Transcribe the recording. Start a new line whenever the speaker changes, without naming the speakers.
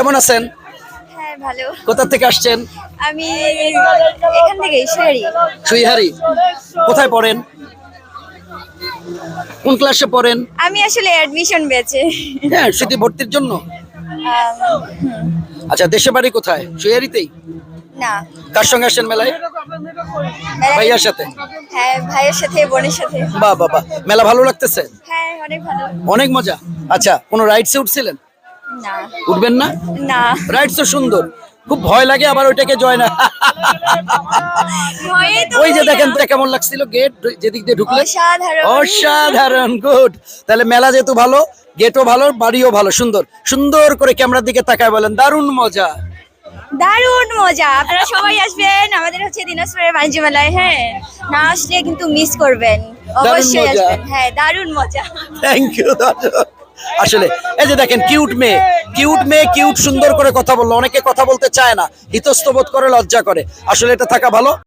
কেমন আছেন?
হ্যাঁ ভালো।
কোথা থেকে আসছেন?
আমি এখান থেকে
সুইহারি। কোথায় পড়েন? কোন ক্লাসে পড়েন?
আমি আসলে অ্যাডমিশন পেয়েছি।
হ্যাঁ, সেটি ভর্তির জন্য। আচ্ছা, দেশে বাড়ি কোথায়? সুইহারিতেই?
না,
কার সঙ্গে আসেন মেলায়? ভাইয়ার সাথে?
হ্যাঁ ভাইয়ের সাথে বোনের সাথে।
বাহ বাহ বাহ, মেলা ভালো লাগতেছে?
হ্যাঁ অনেক ভালো।
অনেক মজা। আচ্ছা, কোনো রাইডসে উঠছিলেন?
না
উঠবেন না?
না,
রাইডস তো সুন্দর, খুব ভয় লাগে আবার ওইটাকে জয় না।
ভয়ে তো
ওই যে
হই
দেখেন
না।
তো কেমন লাগছিল, গেট যেদিক দিয়ে ঢুকলে
অসাধারণ।
অসাধারণ। গুড। তাহলে মেলা যেহেতু ভালো, গেটও ভালো, বাড়িও ভালো, সুন্দর সুন্দর করে ক্যামেরার দিকে তাকায় বলেন দারুণ মজা।
দারুণ মজা। আপনারা সবাই আসবেন আমাদের হচ্ছে দিনাজপুরের বাণিজ্য মেলায়। হ্যাঁ, না আসলে কিন্তু মিস করবেন। অবশ্যই
মজা।
আসবেন। হ্যাঁ দারুণ মজা।
Thank you. আসলে এই যে দেখেন কিউট মেয়ে, কিউট মেয়ে, কিউট সুন্দর করে কথা বললো। অনেকে কথা বলতে চায় না, ইতস্তত বোধ করে, লজ্জা করে। আসলে এটা থাকা ভালো।